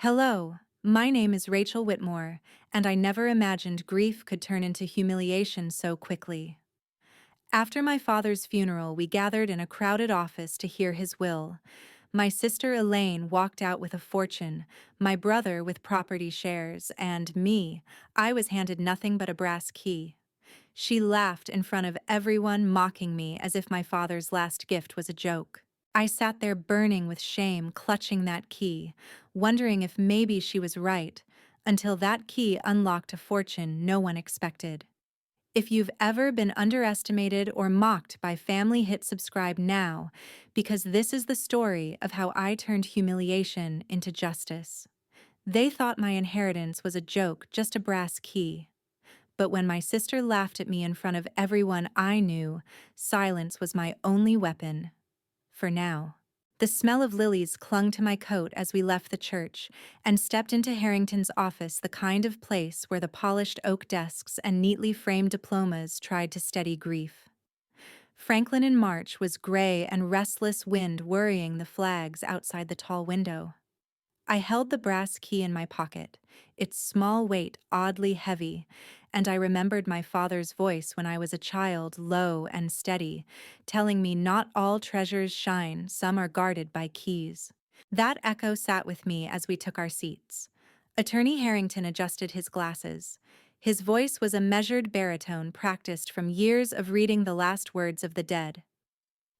Hello, my name is Rachel Whitmore, and I never imagined grief could turn into humiliation so quickly. After my father's funeral, we gathered in a crowded office to hear his will. My sister Elaine walked out with a fortune, my brother with property shares, and me, I was handed nothing but a brass key. She laughed in front of everyone, mocking me as if my father's last gift was a joke. I sat there burning with shame, clutching that key, wondering if maybe she was right, until that key unlocked a fortune no one expected. If you've ever been underestimated or mocked by family, hit subscribe now, because this is the story of how I turned humiliation into justice. They thought my inheritance was a joke, just a brass key. But when my sister laughed at me in front of everyone I knew, silence was my only weapon. For now. The smell of lilies clung to my coat as we left the church and stepped into Harrington's office, the kind of place where the polished oak desks and neatly framed diplomas tried to steady grief. Franklin in March was gray and restless wind worrying the flags outside the tall window. I held the brass key in my pocket, its small weight oddly heavy, and I remembered my father's voice when I was a child, low and steady, telling me not all treasures shine, some are guarded by keys. That echo sat with me as we took our seats. Attorney Harrington adjusted his glasses. His voice was a measured baritone practiced from years of reading the last words of the dead.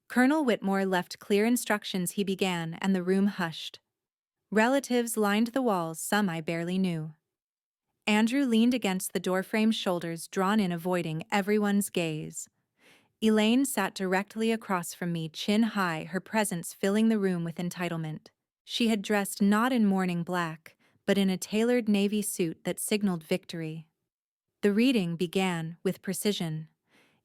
Colonel Whitmore left clear instructions, he began, and the room hushed. Relatives lined the walls, some I barely knew. Andrew leaned against the doorframe, shoulders drawn in, avoiding everyone's gaze. Elaine sat directly across from me, chin high, her presence filling the room with entitlement. She had dressed not in mourning black, but in a tailored navy suit that signaled victory. The reading began with precision.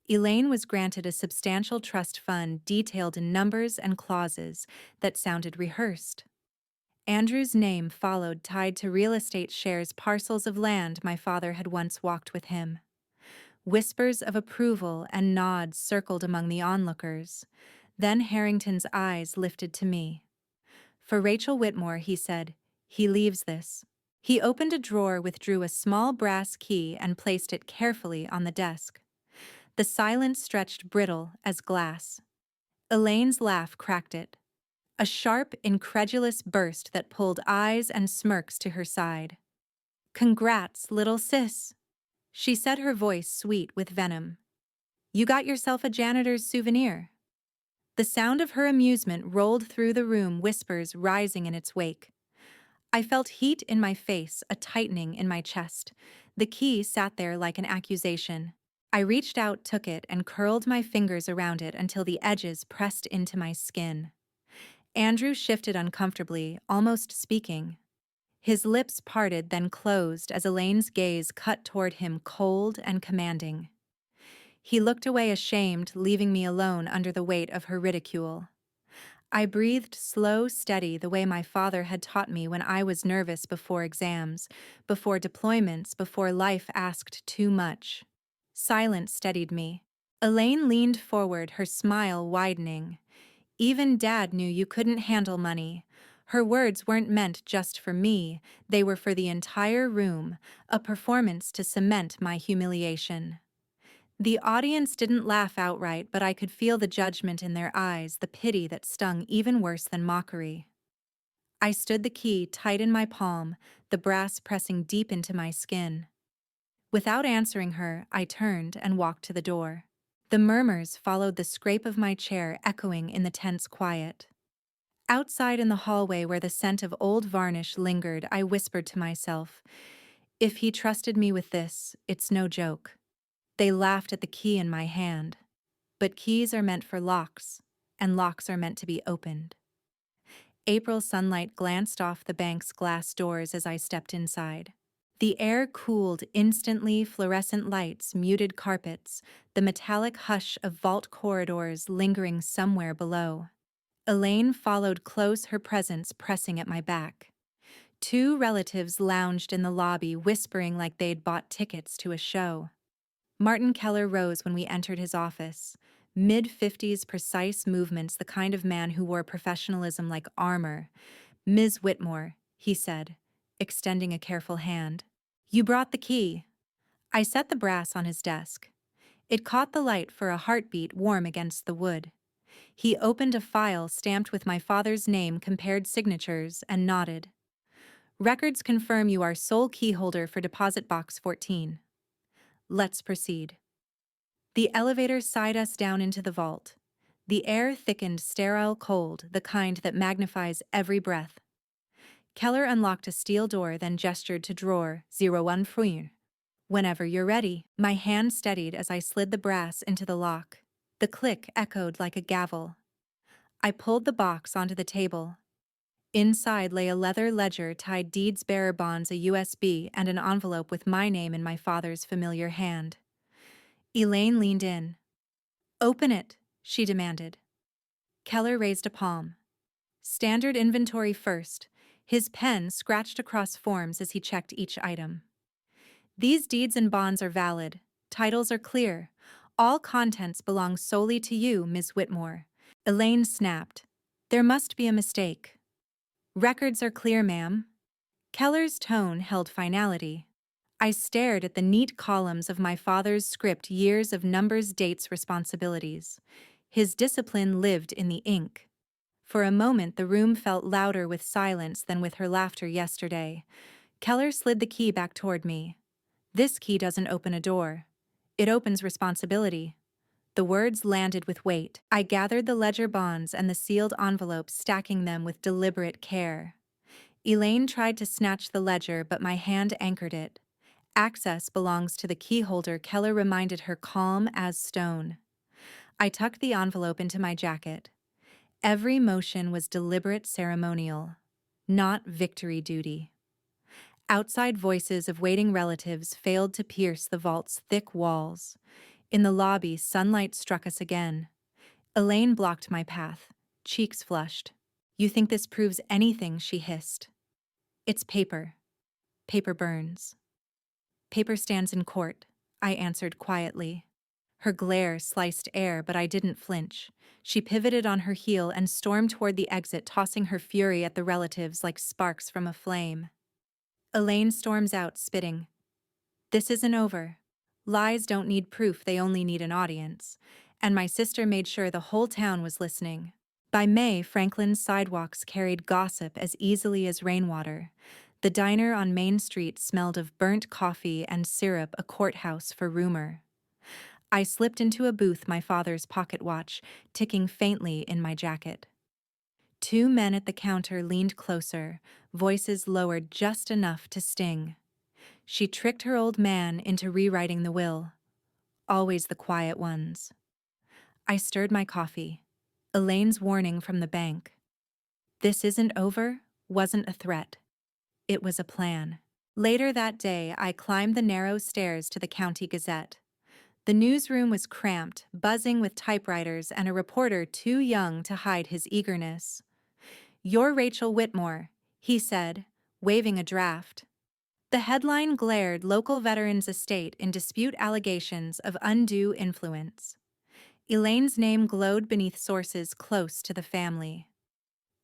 Elaine was granted a substantial trust fund detailed in numbers and clauses that sounded rehearsed. Andrew's name followed, tied to real estate shares, parcels of land my father had once walked with him. Whispers of approval and nods circled among the onlookers. Then Harrington's eyes lifted to me. For Rachel Whitmore, he said, he leaves this. He opened a drawer, withdrew a small brass key, and placed it carefully on the desk. The silence stretched, brittle as glass. Elaine's laugh cracked it. A sharp, incredulous burst that pulled eyes and smirks to her side. "Congrats, little sis," she said, her voice sweet with venom. "You got yourself a janitor's souvenir." The sound of her amusement rolled through the room, whispers rising in its wake. I felt heat in my face, a tightening in my chest. The key sat there like an accusation. I reached out, took it, and curled my fingers around it until the edges pressed into my skin. Andrew shifted uncomfortably, almost speaking. His lips parted, then closed as Elaine's gaze cut toward him, cold and commanding. He looked away, ashamed, leaving me alone under the weight of her ridicule. I breathed slow, steady, the way my father had taught me when I was nervous before exams, before deployments, before life asked too much. Silence steadied me. Elaine leaned forward, her smile widening. "Even Dad knew you couldn't handle money." Her words weren't meant just for me, they were for the entire room, a performance to cement my humiliation. The audience didn't laugh outright, but I could feel the judgment in their eyes, the pity that stung even worse than mockery. I stood, the key tight in my palm, the brass pressing deep into my skin. Without answering her, I turned and walked to the door. The murmurs followed the scrape of my chair, echoing in the tense quiet. Outside in the hallway where the scent of old varnish lingered, I whispered to myself, if he trusted me with this, it's no joke. They laughed at the key in my hand. But keys are meant for locks, and locks are meant to be opened. April sunlight glanced off the bank's glass doors as I stepped inside. The air cooled instantly, fluorescent lights, muted carpets, the metallic hush of vault corridors lingering somewhere below. Elaine followed close, her presence pressing at my back. Two relatives lounged in the lobby, whispering like they'd bought tickets to a show. Martin Keller rose when we entered his office. Mid-50s, precise movements, the kind of man who wore professionalism like armor. "Ms. Whitmore," he said, extending a careful hand. You brought the key. I set the brass on his desk. It caught the light for a heartbeat warm against the wood. He opened a file stamped with my father's name, compared signatures, and nodded. Records confirm you are sole key holder for deposit box 14. Let's proceed. The elevator sighed us down into the vault. The air thickened sterile cold, the kind that magnifies every breath. Keller unlocked a steel door, then gestured to drawer 01 Fruin. Whenever you're ready. My hand steadied as I slid the brass into the lock. The click echoed like a gavel. I pulled the box onto the table. Inside lay a leather ledger, tied deeds, bearer bonds, a USB, and an envelope with my name in my father's familiar hand. Elaine leaned in. "Open it," she demanded. Keller raised a palm. Standard inventory first. His pen scratched across forms as he checked each item. "These deeds and bonds are valid. Titles are clear. All contents belong solely to you, Ms. Whitmore." Elaine snapped. "There must be a mistake." "Records are clear, ma'am." Keller's tone held finality. I stared at the neat columns of my father's script, years of numbers, dates, responsibilities. His discipline lived in the ink. For a moment the room felt louder with silence than with her laughter yesterday. Keller slid the key back toward me. "This key doesn't open a door. It opens responsibility." The words landed with weight. I gathered the ledger bonds and the sealed envelopes, stacking them with deliberate care. Elaine tried to snatch the ledger, but my hand anchored it. "Access belongs to the key holder," Keller reminded her, calm as stone. I tucked the envelope into my jacket. Every motion was deliberate, ceremonial, not victory duty. Outside voices of waiting relatives failed to pierce the vault's thick walls. In the lobby, sunlight struck us again. Elaine blocked my path, cheeks flushed. "You think this proves anything?" she hissed. "It's paper. Paper burns. Paper stands in court," I answered quietly. Her glare sliced air, but I didn't flinch. She pivoted on her heel and stormed toward the exit, tossing her fury at the relatives like sparks from a flame. Elaine storms out, spitting. "This isn't over. Lies don't need proof, they only need an audience." And my sister made sure the whole town was listening. By May, Franklin's sidewalks carried gossip as easily as rainwater. The diner on Main Street smelled of burnt coffee and syrup, a courthouse for rumor. I slipped into a booth, my father's pocket watch ticking faintly in my jacket. Two men at the counter leaned closer, voices lowered just enough to sting. She tricked her old man into rewriting the will. Always the quiet ones. I stirred my coffee. Elaine's warning from the bank. "This isn't over," wasn't a threat. It was a plan. Later that day, I climbed the narrow stairs to the County Gazette. The newsroom was cramped, buzzing with typewriters and a reporter too young to hide his eagerness. "You're Rachel Whitmore," he said, waving a draft. The headline glared: "Local Veterans Estate in Dispute, Allegations of Undue Influence." Elaine's name glowed beneath sources close to the family.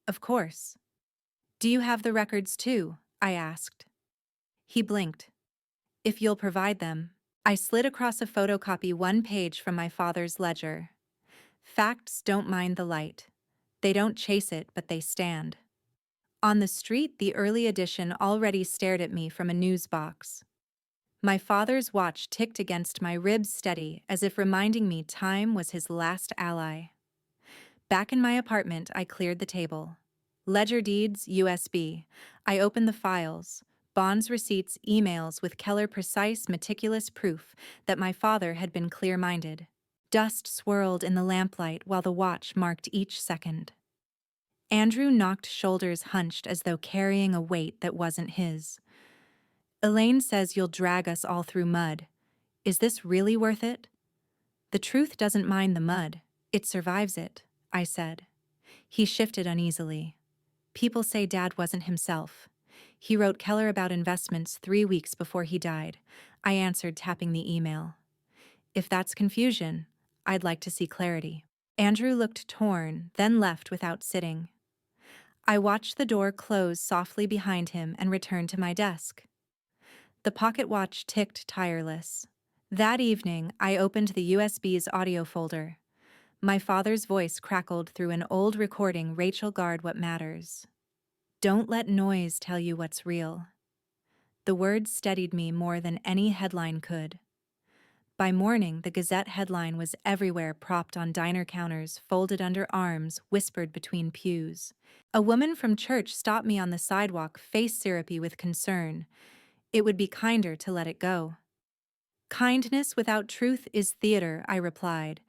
"Of course." "Do you have the records too?" I asked. He blinked. "If you'll provide them." I slid across a photocopy, one page from my father's ledger. "Facts don't mind the light. They don't chase it, but they stand." On the street, the early edition already stared at me from a news box. My father's watch ticked against my ribs, steady, as if reminding me time was his last ally. Back in my apartment, I cleared the table. Ledger deeds, USB. I opened the files. Bonds, receipts, emails with Keller, precise, meticulous proof that my father had been clear-minded. Dust swirled in the lamplight while the watch marked each second. Andrew knocked, shoulders hunched as though carrying a weight that wasn't his. "Elaine says you'll drag us all through mud. Is this really worth it?" "The truth doesn't mind the mud. It survives it," I said. He shifted uneasily. "People say Dad wasn't himself. He wrote Keller about investments 3 weeks before he died," I answered, tapping the email. "If that's confusion, I'd like to see clarity." Andrew looked torn, then left without sitting. I watched the door close softly behind him and returned to my desk. The pocket watch ticked tireless. That evening, I opened the USB's audio folder. My father's voice crackled through an old recording. Rachel, guard what matters. Don't let noise tell you what's real. The words steadied me more than any headline could. By morning, the Gazette headline was everywhere, propped on diner counters, folded under arms, whispered between pews. A woman from church stopped me on the sidewalk, face syrupy with concern. It would be kinder to let it go. Kindness without truth is theater, I replied,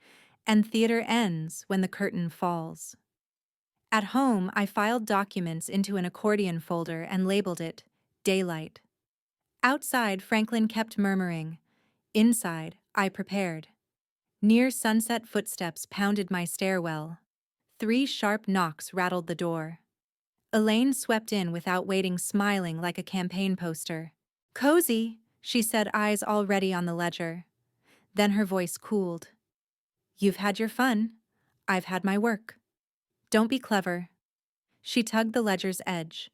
and theater ends when the curtain falls. At home, I filed documents into an accordion folder and labeled it Daylight. Outside, Franklin kept murmuring. Inside, I prepared. Near sunset, footsteps pounded my stairwell. 3 sharp knocks rattled the door. Elaine swept in without waiting, smiling like a campaign poster. Cozy, she said, eyes already on the ledger. Then her voice cooled. You've had your fun. I've had my work. Don't be clever. She tugged the ledger's edge.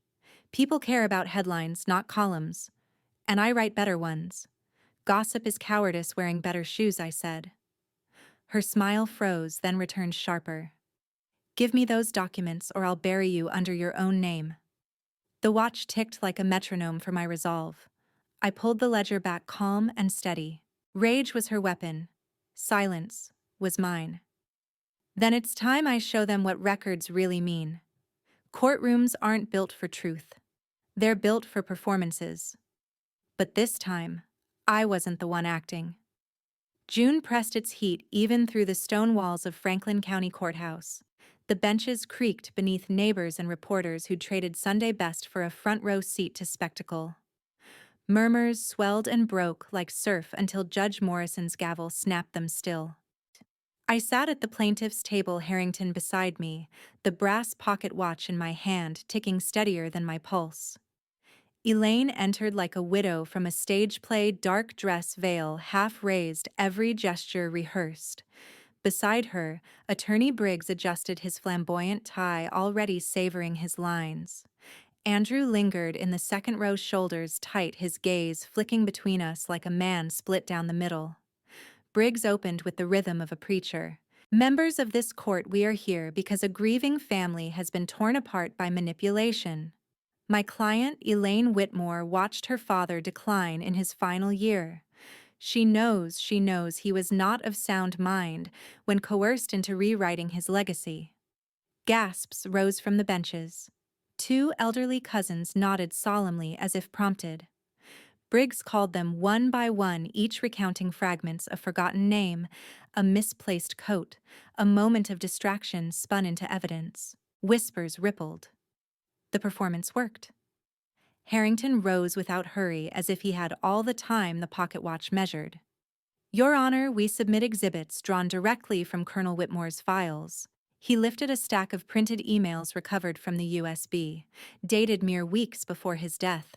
People care about headlines, not columns. And I write better ones. Gossip is cowardice wearing better shoes, I said. Her smile froze, then returned sharper. Give me those documents or I'll bury you under your own name. The watch ticked like a metronome for my resolve. I pulled the ledger back, calm and steady. Rage was her weapon. Silence was mine. Then it's time I show them what records really mean. Courtrooms aren't built for truth. They're built for performances. But this time, I wasn't the one acting. June pressed its heat even through the stone walls of Franklin County Courthouse. The benches creaked beneath neighbors and reporters who traded Sunday best for a front-row seat to spectacle. Murmurs swelled and broke like surf until Judge Morrison's gavel snapped them still. I sat at the plaintiff's table, Harrington beside me, the brass pocket watch in my hand ticking steadier than my pulse. Elaine entered like a widow from a stage play, dark dress, veil half raised, every gesture rehearsed. Beside her, Attorney Briggs adjusted his flamboyant tie, already savoring his lines. Andrew lingered in the second row, shoulders tight, his gaze flicking between us like a man split down the middle. Briggs opened with the rhythm of a preacher. Members of this court, we are here because a grieving family has been torn apart by manipulation. My client, Elaine Whitmore, watched her father decline in his final year. She knows he was not of sound mind when coerced into rewriting his legacy. Gasps rose from the benches. 2 elderly cousins nodded solemnly as if prompted. Briggs called them one by one, each recounting fragments, a forgotten name, a misplaced coat, a moment of distraction spun into evidence. Whispers rippled. The performance worked. Harrington rose without hurry, as if he had all the time the pocket watch measured. Your Honor, we submit exhibits drawn directly from Colonel Whitmore's files. He lifted a stack of printed emails recovered from the USB, dated mere weeks before his death.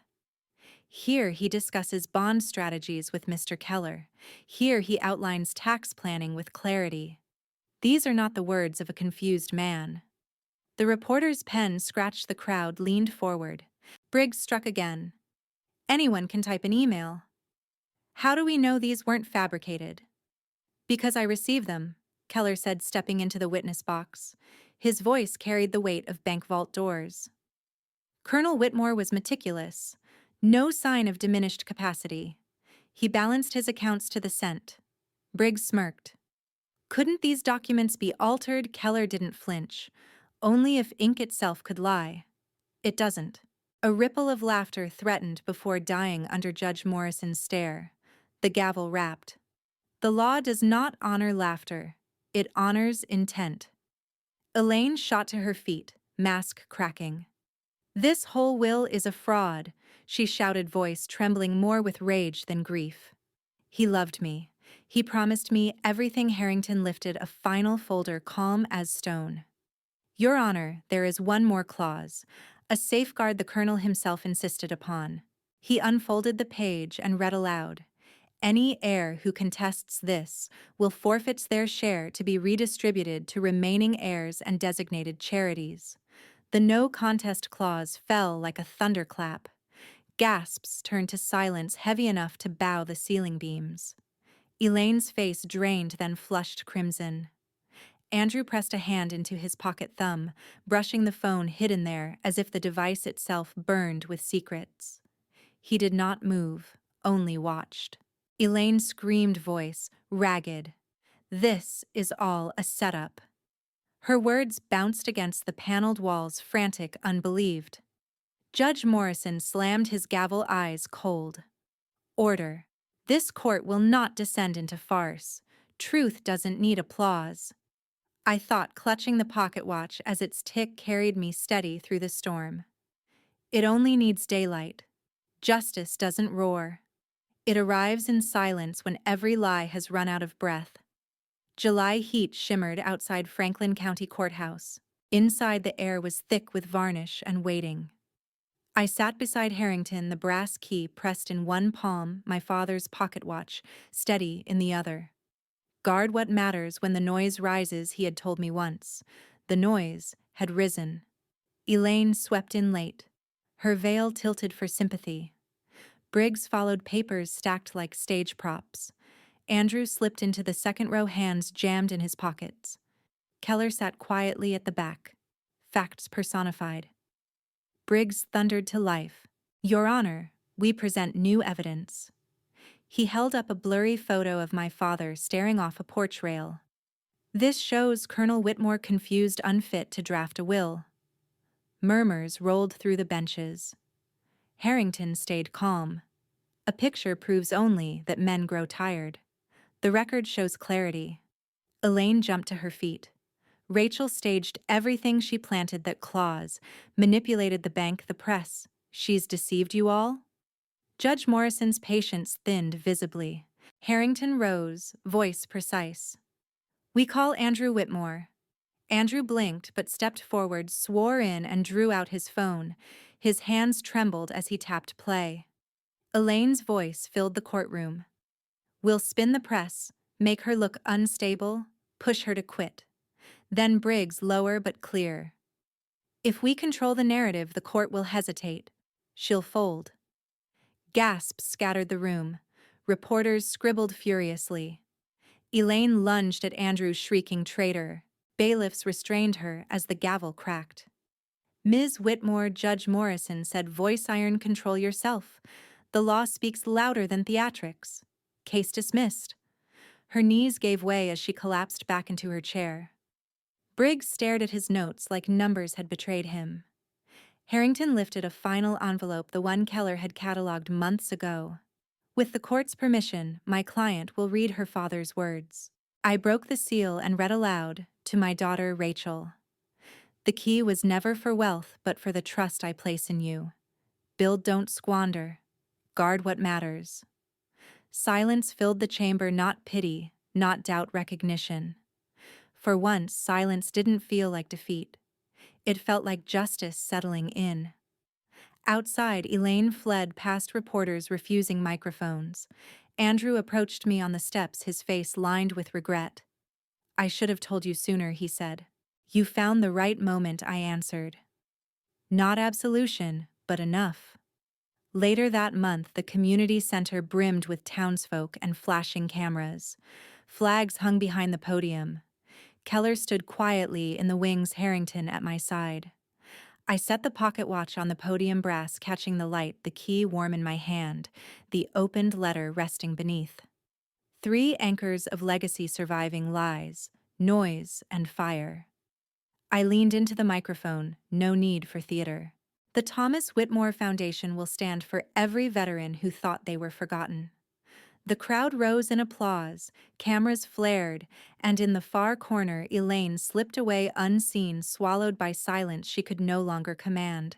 Here he discusses bond strategies with Mr. Keller. Here he outlines tax planning with clarity. These are not the words of a confused man. The reporter's pen scratched the crowd, leaned forward. Briggs struck again. Anyone can type an email. How do we know these weren't fabricated? Because I received them, Keller said, stepping into the witness box. His voice carried the weight of bank vault doors. Colonel Whitmore was meticulous. No sign of diminished capacity. He balanced his accounts to the cent. Briggs smirked. Couldn't these documents be altered? Keller didn't flinch. Only if ink itself could lie. It doesn't. A ripple of laughter threatened before dying under Judge Morrison's stare. The gavel rapped. The law does not honor laughter. It honors intent. Elaine shot to her feet, mask cracking. This whole will is a fraud, she shouted, voice trembling more with rage than grief. He loved me. He promised me everything. Harrington lifted a final folder, calm as stone. Your Honor, there is one more clause, a safeguard the Colonel himself insisted upon. He unfolded the page and read aloud. Any heir who contests this will forfeit their share to be redistributed to remaining heirs and designated charities. The no contest clause fell like a thunderclap. Gasps turned to silence heavy enough to bow the ceiling beams. Elaine's face drained, then flushed crimson. Andrew pressed a hand into his pocket thumb, brushing the phone hidden there as if the device itself burned with secrets. He did not move, only watched. Elaine's screamed voice, ragged. "This is all a setup." Her words bounced against the paneled walls, frantic, unbelieved. Judge Morrison slammed his gavel, eyes cold. "Order. This court will not descend into farce. Truth doesn't need applause." I thought, clutching the pocket watch as its tick carried me steady through the storm. It only needs daylight. Justice doesn't roar. It arrives in silence when every lie has run out of breath. July heat shimmered outside Franklin County Courthouse. Inside, the air was thick with varnish and waiting. I sat beside Harrington, the brass key pressed in one palm, my father's pocket watch steady in the other. "Guard what matters when the noise rises," he had told me once. The noise had risen. Elaine swept in late, her veil tilted for sympathy. Briggs followed, papers stacked like stage props. Andrew slipped into the second row, hands jammed in his pockets. Keller sat quietly at the back, facts personified. Briggs thundered to life. "Your Honor, we present new evidence." He held up a blurry photo of my father staring off a porch rail. "This shows Colonel Whitmore confused, unfit to draft a will." Murmurs rolled through the benches. Harrington stayed calm. "A picture proves only that men grow tired. The record shows clarity." Elaine jumped to her feet. "Rachel staged everything. She planted that clause, manipulated the bank, the press. She's deceived you all?" Judge Morrison's patience thinned visibly. Harrington rose, voice precise. "We call Andrew Whitmore." Andrew blinked but stepped forward, swore in, and drew out his phone. His hands trembled as he tapped play. Elaine's voice filled the courtroom. "We'll spin the press, make her look unstable, push her to quit." Then Briggs, lower but clear. "If we control the narrative, the court will hesitate. She'll fold." Gasps scattered the room. Reporters scribbled furiously. Elaine lunged at Andrew, shrieking, "Traitor." Bailiffs restrained her as the gavel cracked. "Ms. Whitmore," Judge Morrison said, "voice iron, control yourself. The law speaks louder than theatrics." Case dismissed. Her knees gave way as she collapsed back into her chair. Briggs stared at his notes like numbers had betrayed him. Harrington lifted a final envelope, the one Keller had catalogued months ago. "With the court's permission, my client will read her father's words." I broke the seal and read aloud, "To my daughter Rachel. The key was never for wealth but for the trust I place in you. Build, don't squander. Guard what matters." Silence filled the chamber, not pity, not doubt, recognition. For once, silence didn't feel like defeat. It felt like justice settling in. Outside, Elaine fled past reporters refusing microphones. Andrew approached me on the steps, his face lined with regret. "I should have told you sooner," he said. "You found the right moment," I answered. "Not absolution, but enough." Later that month, the community center brimmed with townsfolk and flashing cameras. Flags hung behind the podium. Keller stood quietly in the wings, Harrington at my side. I set the pocket watch on the podium brass, catching the light, the key warm in my hand, the opened letter resting beneath. 3 anchors of legacy surviving: lies, noise, and fire. I leaned into the microphone, no need for theater. "The Thomas Whitmore Foundation will stand for every veteran who thought they were forgotten." The crowd rose in applause, cameras flared, and in the far corner, Elaine slipped away unseen, swallowed by silence she could no longer command.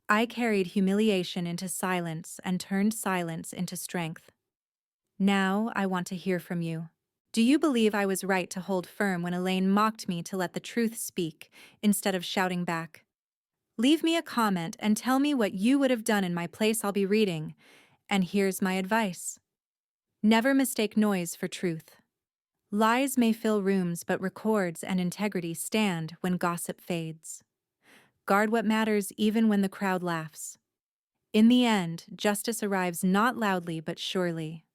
I carried humiliation into silence and turned silence into strength. "Now I want to hear from you. Do you believe I was right to hold firm when Elaine mocked me, to let the truth speak, instead of shouting back? Leave me a comment and tell me what you would have done in my place. I'll be reading. And here's my advice. Never mistake noise for truth. Lies may fill rooms, but records and integrity stand when gossip fades. guard what matters even when the crowd laughs. In the end, justice arrives not loudly but surely.